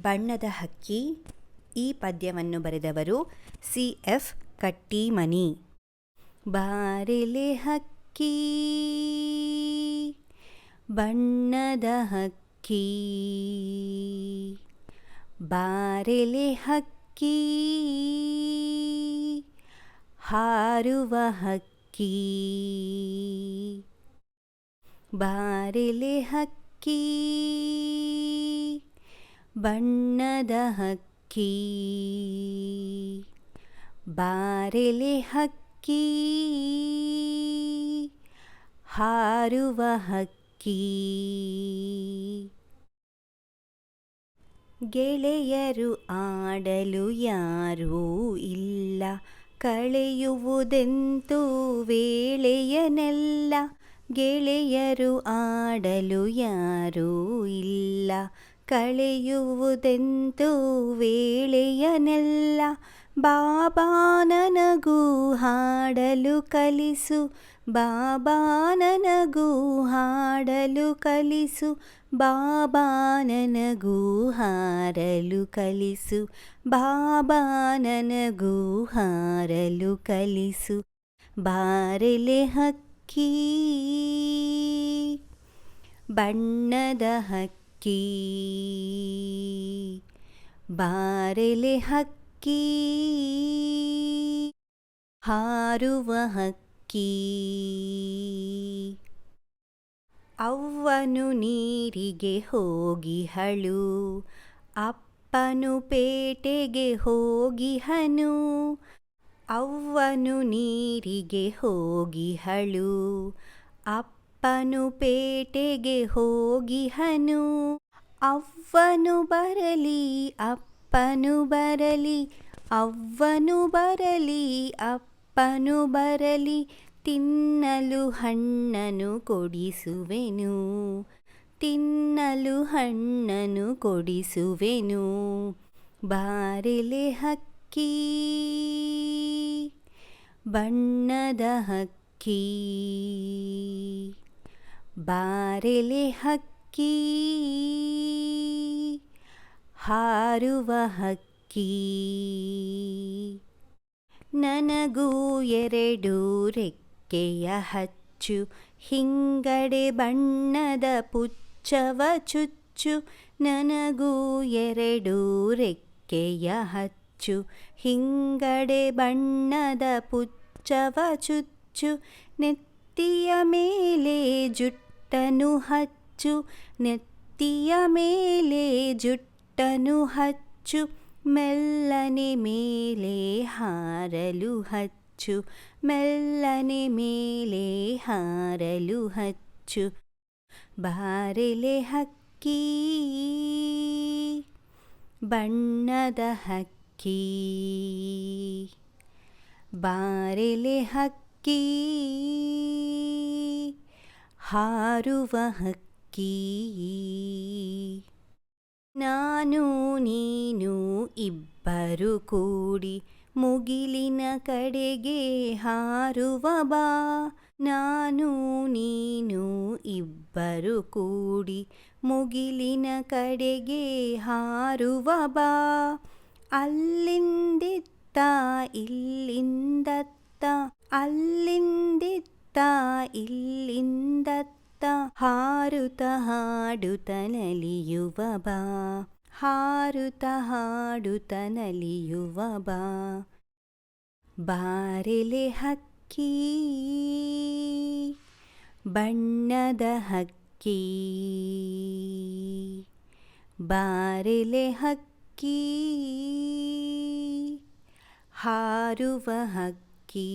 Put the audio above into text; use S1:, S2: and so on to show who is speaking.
S1: ಬಣ್ಣದ ಹಕ್ಕಿ. ಈ ಪದ್ಯವನ್ನು ಬರೆದವರು CF ಕಟ್ಟಿಮನಿ. ಬಾರೆಲೆ ಹಕ್ಕಿ ಬಣ್ಣದ ಹಕ್ಕಿ, ಬಾರೆಲೆ ಹಕ್ಕಿ ಹಾರುವ ಹಕ್ಕಿ, ಬಾರೆಲೆ ಹಕ್ಕಿ ಬಣ್ಣದ ಹಕ್ಕಿ, ಬಾರೆಲೆ ಹಕ್ಕಿ ಹಾರುವ ಹಕ್ಕಿ. ಗೆಳೆಯರು ಆಡಲು ಯಾರೂ ಇಲ್ಲ, ಕಳೆಯುವುದೆಂತೂ ವೇಳೆಯನೆಲ್ಲ. ಗೆಳೆಯರು ಆಡಲು ಯಾರೂ ಇಲ್ಲ, ಕಳೆಯುವುದೆಂತೂ ವೇಳೆಯನೆಲ್ಲ. ಬಾಬಾ ನನಗೂ ಹಾಡಲು ಕಲಿಸು, ಬಾಬಾ ನನಗೂ ಹಾಡಲು ಕಲಿಸು, ಬಾಬಾ ನನಗೂ ಹಾರಲು ಕಲಿಸು, ಬಾಬಾ ನನಗೂ ಹಾರಲು ಕಲಿಸು. ಬಾರೆಲೆ ಹಕ್ಕಿ ಬಣ್ಣದ ಹಕ್ಕಿ, ಬಾರೆಲೆ ಹಕ್ಕಿ ಹಾರುವ ಹಕ್ಕಿ. ಅವ್ವನು ನೀರಿಗೆ ಹೋಗಿಹಳು, ಅಪ್ಪನು ಪೇಟೆಗೆ ಹೋಗಿಹನು. ಅವ್ವನು ನೀರಿಗೆ ಹೋಗಿಹಳು, ಅಪ್ಪನು ಪೇಟೆಗೆ ಹೋಗಿಹನು. ಅವ್ವನು ಬರಲಿ ಅಪ್ಪನು ಬರಲಿ, ಅವ್ವನು ಬರಲಿ ಅಪ್ಪನು ಬರಲಿ, ತಿನ್ನಲು ಹಣ್ಣನು ಕೊಡಿಸುವೆನು, ತಿನ್ನಲು ಹಣ್ಣನು ಕೊಡಿಸುವೆನು. ಬಾರೆಲೆ ಹಕ್ಕಿ ಬಣ್ಣದ ಹಕ್ಕಿ, ಬಾರೆಲೆ ಹಕ್ಕಿ ಹಾರುವ ಹಕ್ಕಿ. ನನಗೂ ಎರಡು ರೆಕ್ಕೆಯ ಹಚ್ಚು, ಹಿಂಗಡೆ ಬಣ್ಣದ ಪುಚ್ಚವ ಚುಚ್ಚು. ನನಗೂ ಎರಡು ರೆಕ್ಕೆಯ ಹಚ್ಚು, ಹಿಂಗಡೆ ಬಣ್ಣದ ಪುಚ್ಚವ ಚುಚ್ಚು. ನೆತ್ತಿಯ ಮೇಲೆ ಜುಟ್ಟನು ಹಚ್ಚು, ನೆತ್ತಿಯ ಮೇಲೆ ಜುಟ್ಟನು ಹಚ್ಚು. ಮೆಲ್ಲನೆ ಮೇಲೆ ಹಾರಲು ಹಚ್ಚು, ಮೆಲ್ಲನೆ ಮೇಲೆ ಹಾರಲು ಹಚ್ಚು. ಬಾರೆಲೆ ಹಕ್ಕಿ ಬಣ್ಣದ ಹಕ್ಕಿ, ಬಾರೆಲೆ ಹಕ್ಕಿ ಹಾರುವ ಹಕ್ಕಿ. ನಾನು ನೀನು ಇಬ್ಬರು ಕೂಡಿ ಮುಗಿಲಿನ ಕಡೆಗೆ ಹಾರುವ ಬಾ. ನಾನು ನೀನು ಇಬ್ಬರು ಕೂಡಿ ಮುಗಿಲಿನ ಕಡೆಗೆ ಹಾರುವ ಬಾ. ಅಲ್ಲಿಂದಿತ್ತ ಇಲ್ಲಿಂದತ್ತ, ಅಲ್ಲಿಂದಿತ್ತ ಇಲ್ಲಿಂದತ್ತ, ಹಾರುತ್ತ ಹಾಡುತ್ತ ನಲಿಯುವ ಬಾ, ಹಾರುತ್ತ ಹಾಡುತ್ತ ನಲಿಯುವ ಬಾ. ಬಾರೆಲೆ ಹಕ್ಕಿ ಬಣ್ಣದ ಹಕ್ಕಿ, ಬಾರೆಲೆ ಹಕ್ಕಿ ಹಾರುವ ಹಕ್ಕಿ.